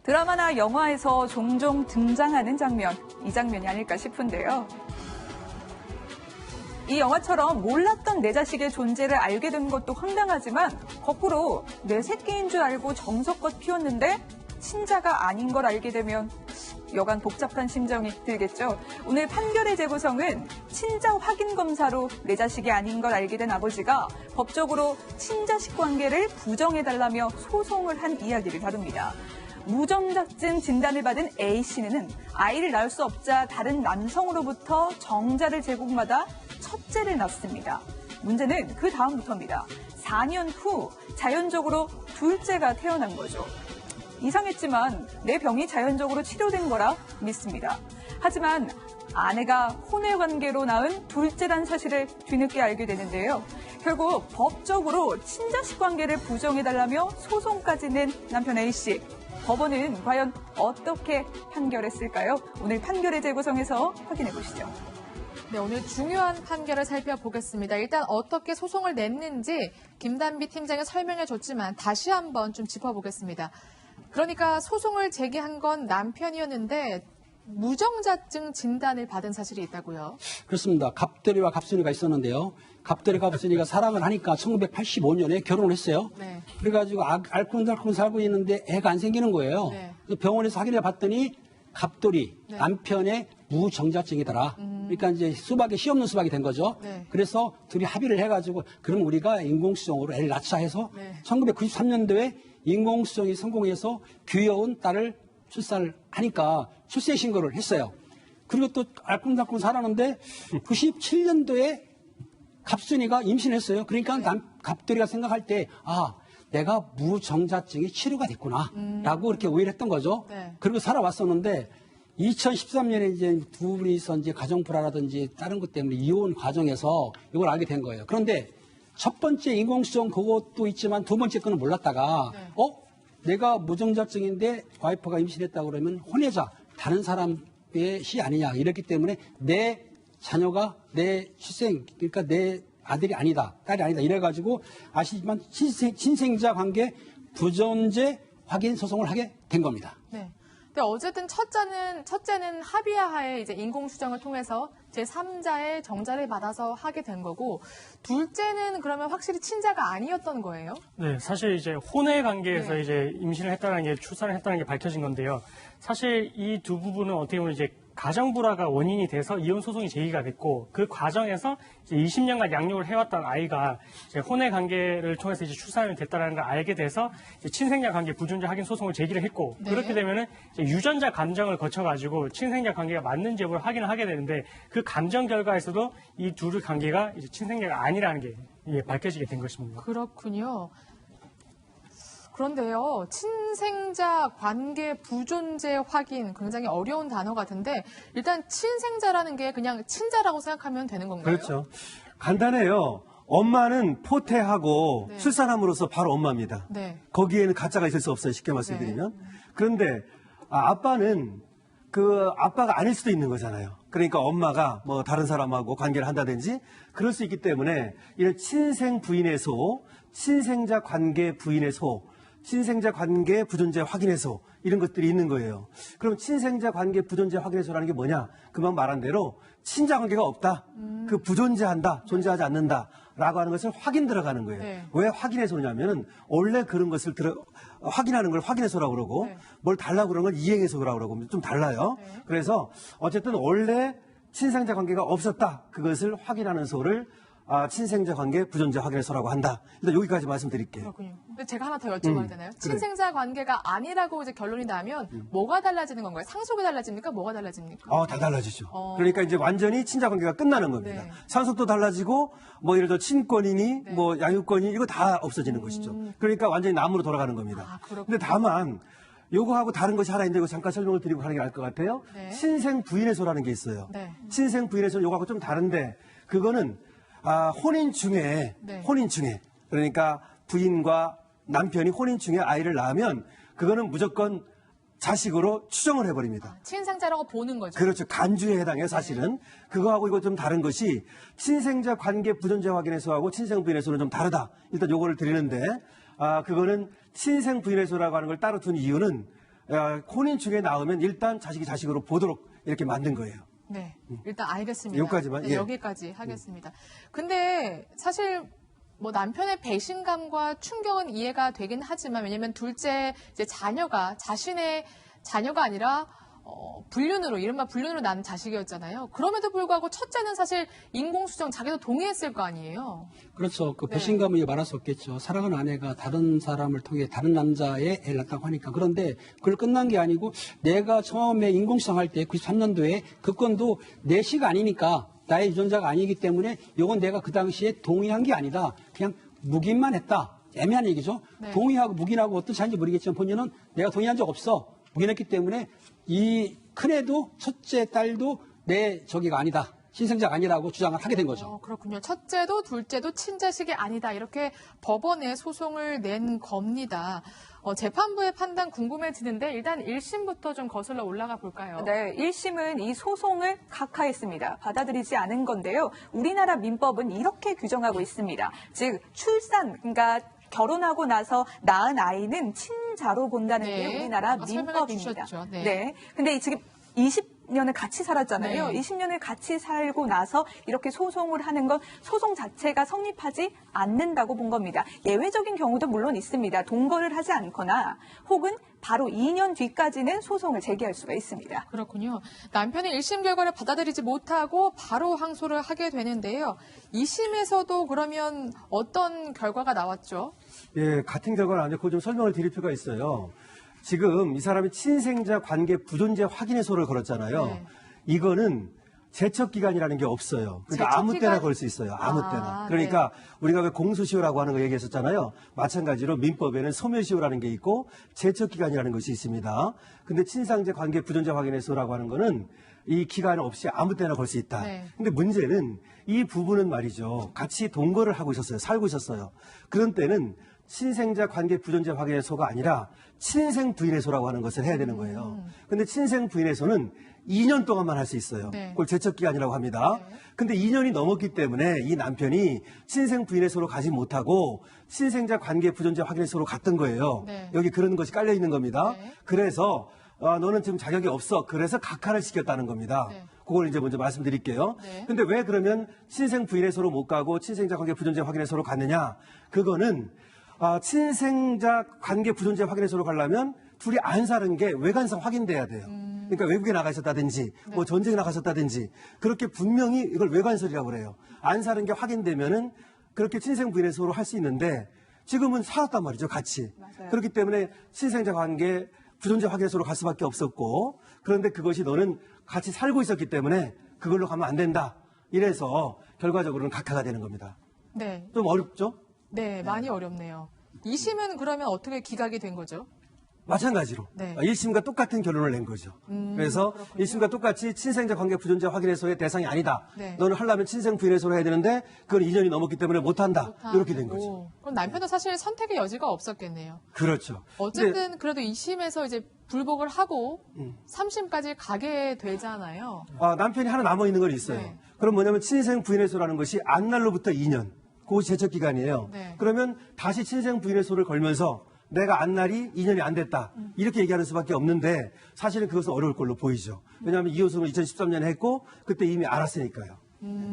드라마나 영화에서 종종 등장하는 장면, 이 장면이 아닐까 싶은데요. 이 영화처럼 몰랐던 내 자식의 존재를 알게 된 것도 황당하지만 거꾸로 내 새끼인 줄 알고 정성껏 키웠는데 친자가 아닌 걸 알게 되면 여간 복잡한 심정이 들겠죠. 오늘 판결의 재구성은 친자 확인 검사로 내 자식이 아닌 걸 알게 된 아버지가 법적으로 친자식 관계를 부정해달라며 소송을 한 이야기를 다룹니다. 무정자증 진단을 받은 A씨는 아이를 낳을 수 없자 다른 남성으로부터 정자를 제공받아 첫째를 낳습니다. 문제는 그 다음부터입니다. 4년 후 자연적으로 둘째가 태어난 거죠. 이상했지만 내 병이 자연적으로 치료된 거라 믿습니다. 하지만 아내가 혼외 관계로 낳은 둘째란 사실을 뒤늦게 알게 되는데요. 결국 법적으로 친자식 관계를 부정해달라며 소송까지 낸 남편 A씨. 법원은 과연 어떻게 판결했을까요? 오늘 판결의 재구성에서 확인해 보시죠. 네, 오늘 중요한 판결을 살펴보겠습니다. 일단 어떻게 소송을 냈는지 김단비 팀장이 설명해 줬지만 다시 한번 좀 짚어보겠습니다. 그러니까 소송을 제기한 건 남편이었는데 무정자증 진단을 받은 사실이 있다고요? 그렇습니다. 갑돌이와 갑순이가 있었는데요. 갑돌이 갑순이가 사랑을 하니까 1985년에 결혼을 했어요. 네. 그래가지고 알콩달콩 살고 있는데 애가 안 생기는 거예요. 네. 그래서 병원에서 확인해 봤더니 갑돌이 네. 남편의 무정자증이더라. 그러니까 이제 수박에 씨 없는 수박이 된 거죠. 네. 그래서 둘이 합의를 해가지고 그럼 우리가 인공수정으로 애를 낳자 해서 네. 1993년도에 인공수정이 성공해서 귀여운 딸을 출산을 하니까 출생 신고를 했어요. 그리고 또 알콩달콩 살았는데 97년도에 갑순이가 임신했어요. 그러니까 갑돌이가 생각할 때 내가 무정자증이 치료가 됐구나 라고 이렇게 오해를 했던 거죠. 네. 그리고 살아왔었는데 2013년에 이제 두 분이서 이제 가정불화라든지 다른 것 때문에 이혼 과정에서 이걸 알게 된 거예요. 그런데 첫 번째 인공수정 그것도 있지만 두 번째 거는 몰랐다가 네. 내가 무정자증인데 와이프가 임신했다고 그러면 혼외자 다른 사람의 시 아니냐 이랬기 때문에 내 자녀가 내 출생 그러니까 내 아들이 아니다 딸이 아니다 이래가지고 아시지만 친생자 관계 부존재 확인 소송을 하게 된 겁니다. 네. 근데 어쨌든 첫째는 합의하에 이제 인공수정을 통해서 제3자의 정자를 받아서 하게 된 거고, 둘째는 그러면 확실히 친자가 아니었던 거예요? 네, 사실 이제 혼외 관계에서 네. 이제 임신을 했다는 게 출산을 했다는 게 밝혀진 건데요. 사실 이 두 부분은 어떻게 보면 이제 가정불화가 원인이 돼서 이혼 소송이 제기가 됐고 그 과정에서 이제 20년간 양육을 해왔던 아이가 이제 혼외 관계를 통해서 이제 출산이 됐다는 걸 알게 돼서 이제 친생자 관계 부존재 확인 소송을 제기를 했고 네. 그렇게 되면은 이제 유전자 감정을 거쳐가지고 친생자 관계가 맞는지 여부를 확인을 하게 되는데 그 감정 결과에서도 이 둘의 관계가 이제 친생자가 아니라는 게 밝혀지게 된 것입니다. 그렇군요. 그런데요, 친생자 관계 부존재 확인 굉장히 어려운 단어 같은데 일단 친생자라는 게 그냥 친자라고 생각하면 되는 건가요? 그렇죠. 간단해요. 엄마는 포태하고 네. 출산함으로써 바로 엄마입니다. 네. 거기에는 가짜가 있을 수 없어요. 쉽게 말씀드리면. 그런데 아빠는 그 아빠가 아닐 수도 있는 거잖아요. 그러니까 엄마가 뭐 다른 사람하고 관계를 한다든지 그럴 수 있기 때문에 이런 친생 부인의 소, 친생자 관계 부인의 소, 친생자 관계 부존재 확인해서 이런 것들이 있는 거예요. 그럼 친생자 관계 부존재 확인해서라는 게 뭐냐? 금방 말한 대로 친자 관계가 없다. 그 부존재한다. 존재하지 않는다. 라고 하는 것을 확인 들어가는 거예요. 네. 왜 확인해서 그러냐면은 원래 그런 것을 확인하는 걸 확인해서라고 그러고 네. 뭘 달라고 그러는 걸 이행해서라고 그러고 좀 달라요. 네. 그래서 어쨌든 원래 친생자 관계가 없었다. 그것을 확인하는 소를 친생자 관계 부존재 확인해서라고 한다. 일단 여기까지 말씀드릴게요. 그렇군요. 근데 제가 하나 더 여쭤봐도 되나요? 그래. 친생자 관계가 아니라고 이제 결론이 나면 뭐가 달라지는 건가요? 상속이 달라집니까? 뭐가 달라집니까? 다 달라지죠. 어. 그러니까 이제 완전히 친자 관계가 끝나는 겁니다. 네. 상속도 달라지고 뭐 예를 들어 친권이니 네. 뭐 양육권이 이거 다 없어지는 것이죠. 그러니까 완전히 남으로 돌아가는 겁니다. 그렇군요. 근데 다만 요거하고 다른 것이 하나 있는데 이거 잠깐 설명을 드리고 하는 게 나을 것 같아요. 네. 친생 부인의 소라는 게 있어요. 네. 친생 부인의 소는 요거하고 좀 다른데 그거는 혼인 중에 네. 그러니까 부인과 남편이 혼인 중에 아이를 낳으면 그거는 무조건 자식으로 추정을 해버립니다. 친생자라고 보는 거죠. 그렇죠. 간주에 해당해요, 사실은. 그거하고 이거 좀 다른 것이 친생자 관계 부존재 확인해서하고 친생 부인해서는 좀 다르다. 일단 요거를 드리는데, 그거는 친생 부인해서라고 하는 걸 따로 둔 이유는 혼인 중에 나오면 일단 자식이 자식으로 보도록 이렇게 만든 거예요. 네, 일단 알겠습니다. 여기까지만, 네, 예. 여기까지 하겠습니다. 근데 사실 뭐 남편의 배신감과 충격은 이해가 되긴 하지만 왜냐면 둘째 이제 자녀가 자신의 자녀가 아니라 불륜으로 이른바 불륜으로 난 자식이었잖아요. 그럼에도 불구하고 첫째는 사실 인공수정 자기도 동의했을 거 아니에요. 그렇죠. 그 네. 배신감을 말할 수 없겠죠. 사랑하는 아내가 다른 사람을 통해 다른 남자의 애를 낳았다고 하니까. 그런데 그걸 끝난 게 아니고 내가 처음에 인공수정할 때 93년도에 그 건도 내 시가 아니니까 나의 유전자가 아니기 때문에 이건 내가 그 당시에 동의한 게 아니다. 그냥 묵인만 했다. 애매한 얘기죠. 네. 동의하고 묵인하고 어떤 차이인지 모르겠지만 본인은 내가 동의한 적 없어. 묵인했기 때문에 이 큰애도 첫째 딸도 내 저기가 아니다. 신생자가 아니라고 주장을 하게 된 거죠. 그렇군요. 첫째도 둘째도 친자식이 아니다. 이렇게 법원에 소송을 낸 겁니다. 재판부의 판단 궁금해지는데 일단 1심부터 좀 거슬러 올라가 볼까요? 네, 1심은 이 소송을 각하했습니다. 받아들이지 않은 건데요. 우리나라 민법은 이렇게 규정하고 있습니다. 즉 출산, 그러니까 결혼하고 나서 낳은 아이는 친자로 본다는 네. 게 우리나라 아까 설명해 민법입니다. 주셨죠. 네. 네. 근데 지금 20년을 같이 살았잖아요. 네. 20년을 같이 살고 나서 이렇게 소송을 하는 건 소송 자체가 성립하지 않는다고 본 겁니다. 예외적인 경우도 물론 있습니다. 동거를 하지 않거나 혹은 바로 2년 뒤까지는 소송을 제기할 수가 있습니다. 그렇군요. 남편이 1심 결과를 받아들이지 못하고 바로 항소를 하게 되는데요. 2심에서도 그러면 어떤 결과가 나왔죠? 예, 같은 결과는 아니고 그거 좀 설명을 드릴 필요가 있어요. 지금 이 사람이 친생자 관계 부존재 확인해소를 걸었잖아요. 네. 이거는 제척기간이라는 게 없어요. 그러니까 아무 때나 제척기간? 걸 수 있어요. 아무 아, 때나. 그러니까 우리가 왜 공소시효라고 하는 거 얘기했었잖아요. 마찬가지로 민법에는 소멸시효라는 게 있고 제척기간이라는 것이 있습니다. 근데 친상제 관계 부존재 확인해소라고 하는 거는 이 기간 없이 아무 때나 걸 수 있다. 네. 근데 문제는 이 부부는 말이죠. 같이 동거를 하고 있었어요. 살고 있었어요. 그런 때는 친생자 관계 부존재 확인해소가 아니라 친생 부인해소라고 하는 것을 해야 되는 거예요. 근데 친생 부인해소는 2년 동안만 할 수 있어요. 네. 그걸 제척기간이라고 합니다. 네. 근데 2년이 넘었기 때문에 이 남편이 친생 부인해소로 가지 못하고 친생자 관계 부존재 확인해소로 갔던 거예요. 네. 여기 그런 것이 깔려 있는 겁니다. 네. 그래서 너는 지금 자격이 없어. 그래서 각하를 시켰다는 겁니다. 네. 그걸 이제 먼저 말씀드릴게요. 네. 근데 왜 그러면 친생 부인해소로 못 가고 친생자 관계 부존재 확인해소로 갔느냐? 그거는 친생자 관계 부존재 확인해소로 가려면 둘이 안 사는 게 외관상 확인돼야 돼요. 그러니까 외국에 나가 있었다든지 뭐 전쟁에 나가셨다든지 그렇게 분명히 이걸 외관설이라고 그래요. 안 사는 게 확인되면은 그렇게 친생 부인해소로 할 수 있는데 지금은 살았단 말이죠, 같이. 맞아요. 그렇기 때문에 친생자 관계 부존재 확인해소로 갈 수밖에 없었고 그런데 그것이 너는 같이 살고 있었기 때문에 그걸로 가면 안 된다. 이래서 결과적으로는 각하가 되는 겁니다. 네. 좀 어렵죠? 네, 많이 어렵네요. 2심은 그러면 어떻게 기각이 된 거죠? 마찬가지로 네. 1심과 똑같은 결론을 낸 거죠. 그래서 그렇군요. 1심과 똑같이 친생자 관계 부존재 확인해소의 대상이 아니다. 네. 너는 하려면 친생 부인해소를 해야 되는데 그건 2년이 넘었기 때문에 못한다. 이렇게 된 거죠. 오, 그럼 남편은 사실 선택의 여지가 없었겠네요. 그렇죠. 근데 어쨌든 그래도 2심에서 이제 불복을 하고 3심까지 가게 되잖아요. 남편이 하나 남아 있는 건 있어요. 네. 그럼 뭐냐면 친생 부인해소라는 것이 안날로부터 2년. 그것이 제척 기간이에요. 네. 그러면 다시 친생 부인해소를 걸면서 내가 안날이 2년이 안 됐다. 이렇게 얘기하는 수밖에 없는데 사실은 그것은 어려울 걸로 보이죠. 왜냐하면 이호승을 2013년에 했고 그때 이미 알았으니까요.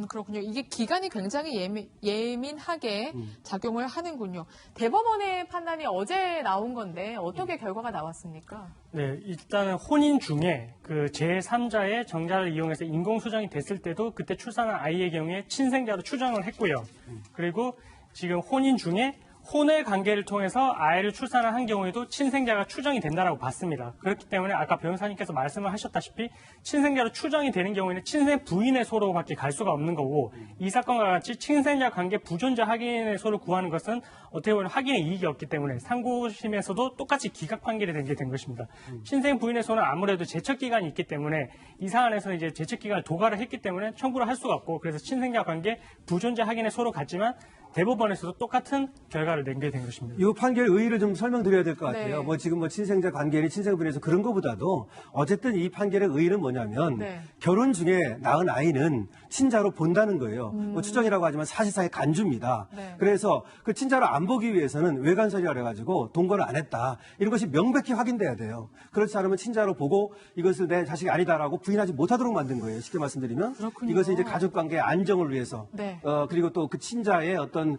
그렇군요. 이게 기간이 굉장히 예민하게 작용을 하는군요. 대법원의 판단이 어제 나온 건데 어떻게 결과가 나왔습니까? 네, 일단은 혼인 중에 그 제3자의 정자를 이용해서 인공수정이 됐을 때도 그때 출산한 아이의 경우에 친생자로 추정을 했고요. 그리고 지금 혼인 중에 혼외 관계를 통해서 아이를 출산을 한 경우에도 친생자가 추정이 된다라고 봤습니다. 그렇기 때문에 아까 변호사님께서 말씀을 하셨다시피 친생자로 추정이 되는 경우에는 친생 부인의 소로밖에 갈 수가 없는 거고 이 사건과 같이 친생자 관계 부존재 확인의 소를 구하는 것은 어떻게 보면 확인의 이익이 없기 때문에 상고심에서도 똑같이 기각 판결이 된 것입니다. 친생 부인의 소는 아무래도 제척 기간이 있기 때문에 이 사안에서는 이제 제척 기간을 도과를 했기 때문에 청구를 할 수가 없고 그래서 친생자 관계 부존재 확인의 소로 갔지만 대법원에서도 똑같은 결과를 내게 된 것입니다. 이 판결 의의를 좀 설명드려야 될 것 같아요. 네. 뭐 지금 뭐 친생자 관계니 친생분에서 그런 것보다도 어쨌든 이 판결의 의의는 뭐냐면 네. 결혼 중에 낳은 아이는 친자로 본다는 거예요. 뭐 추정이라고 하지만 사실상의 간주입니다. 네. 그래서 그 친자로 안 보기 위해서는 외관설이라 그래가지고 동거를 안 했다. 이런 것이 명백히 확인돼야 돼요. 그렇지 않으면 친자로 보고 이것을 내 자식이 아니다라고 부인하지 못하도록 만든 거예요. 쉽게 말씀드리면 그렇군요. 이것은 이제 가족관계의 안정을 위해서 네. 그리고 또 그 친자의 어떤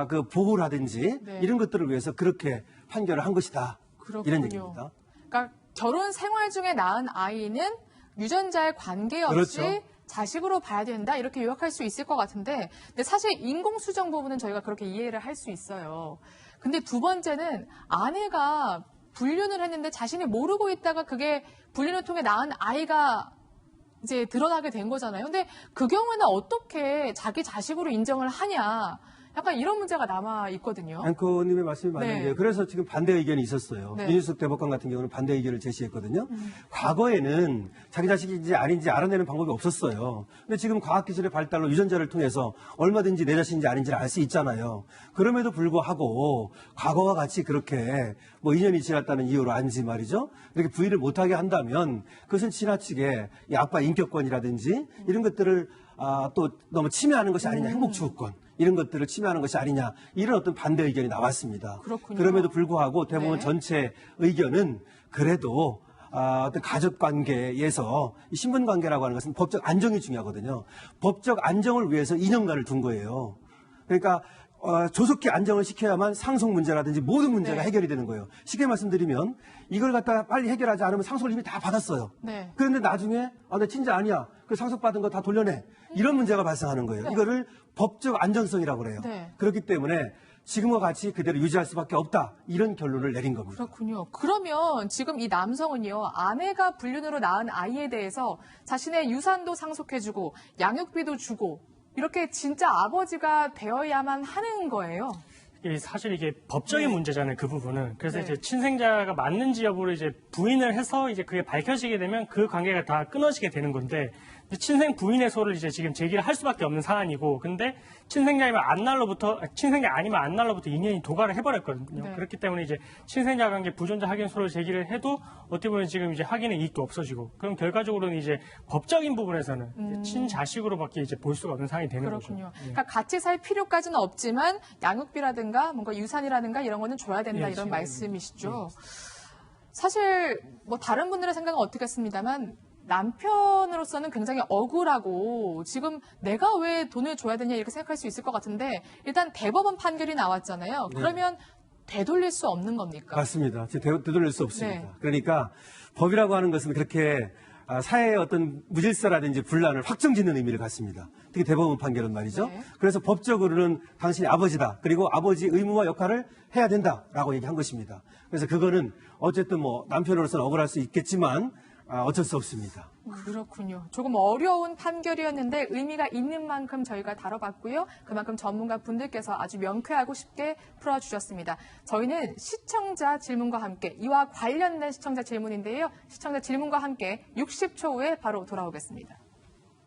그 보호라든지 네. 이런 것들을 위해서 그렇게 판결을 한 것이다. 그렇군요. 이런 얘기입니다. 그러니까 결혼 생활 중에 낳은 아이는 유전자의 관계없이 그렇죠. 자식으로 봐야 된다 이렇게 요약할 수 있을 것 같은데 근데 사실 인공수정 부분은 저희가 그렇게 이해를 할 수 있어요. 근데 두 번째는 아내가 불륜을 했는데 자신이 모르고 있다가 그게 불륜을 통해 낳은 아이가 이제 드러나게 된 거잖아요. 근데 그 경우에는 어떻게 자기 자식으로 인정을 하냐. 약간 이런 문제가 남아 있거든요. 앵커님의 말씀이 네. 맞는 게 그래서 지금 반대 의견이 있었어요. 네. 윤희숙 대법관 같은 경우는 반대 의견을 제시했거든요. 과거에는 자기 자식인지 아닌지 알아내는 방법이 없었어요. 근데 지금 과학기술의 발달로 유전자를 통해서 얼마든지 내 자신인지 아닌지를 알 수 있잖아요. 그럼에도 불구하고 과거와 같이 그렇게 뭐 2년이 지났다는 이유로 아닌지 말이죠. 이렇게 부인을 못하게 한다면 그것은 지나치게 이 아빠 인격권이라든지 이런 것들을 또 너무 침해하는 것이 아니냐. 행복추구권. 이런 것들을 침해하는 것이 아니냐 이런 어떤 반대 의견이 나왔습니다. 그렇군요. 그럼에도 불구하고 대법원 네. 전체 의견은 그래도 어떤 가족 관계에서 이 신분 관계라고 하는 것은 법적 안정이 중요하거든요. 법적 안정을 위해서 2년간을 둔 거예요. 그러니까 조속히 안정을 시켜야만 상속 문제라든지 모든 문제가 네. 해결이 되는 거예요. 쉽게 말씀드리면 이걸 갖다가 빨리 해결하지 않으면 상속을 이미 다 받았어요. 네. 그런데 나중에 내 친자 아니야. 그 상속받은 거 다 돌려내. 이런 문제가 발생하는 거예요. 네. 이거를 법적 안정성이라고 그래요. 네. 그렇기 때문에 지금과 같이 그대로 유지할 수밖에 없다. 이런 결론을 내린 겁니다. 그렇군요. 그러면 지금 이 남성은요, 아내가 불륜으로 낳은 아이에 대해서 자신의 유산도 상속해주고 양육비도 주고 이렇게 진짜 아버지가 되어야만 하는 거예요. 사실 이게 법적인 문제잖아요, 그 부분은. 그래서 네. 이제 친생자가 맞는지 여부를 이제 부인을 해서 이제 그게 밝혀지게 되면 그 관계가 다 끊어지게 되는 건데, 친생 부인의 소를 이제 지금 제기를 할 수밖에 없는 사안이고, 근데 친생자이면 친생자 아니면 안 날로부터 2년이 도과를 해버렸거든요. 네. 그렇기 때문에 이제 친생자 관계 부존자 확인 소를 제기를 해도 어떻게 보면 지금 이제 확인의 이익도 없어지고, 그럼 결과적으로는 이제 법적인 부분에서는 이제 친자식으로밖에 이제 볼 수가 없는 상황이 되는 그렇군요. 거죠. 그러니까 같이 살 필요까지는 없지만 양육비라든가 뭔가 유산이라든가 이런 거는 줘야 된다 예, 이런 지금, 말씀이시죠. 사실 뭐 다른 분들의 생각은 어떻겠습니다만 남편으로서는 굉장히 억울하고 지금 내가 왜 돈을 줘야 되냐 이렇게 생각할 수 있을 것 같은데 일단 대법원 판결이 나왔잖아요. 그러면 되돌릴 수 없는 겁니까? 맞습니다. 되돌릴 수 없습니다. 네. 그러니까 법이라고 하는 것은 그렇게 사회의 어떤 무질서라든지 분란을 확정짓는 의미를 갖습니다. 특히 대법원 판결은 말이죠. 네. 그래서 법적으로는 당신이 아버지다. 그리고 아버지 의무와 역할을 해야 된다라고 얘기한 것입니다. 그래서 그거는 어쨌든 뭐 남편으로서는 억울할 수 있겠지만 어쩔 수 없습니다. 그렇군요. 조금 어려운 판결이었는데 의미가 있는 만큼 저희가 다뤄봤고요. 그만큼 전문가 분들께서 아주 명쾌하고 쉽게 풀어주셨습니다. 저희는 시청자 질문과 함께 이와 관련된 시청자 질문인데요. 시청자 질문과 함께 60초 후에 바로 돌아오겠습니다.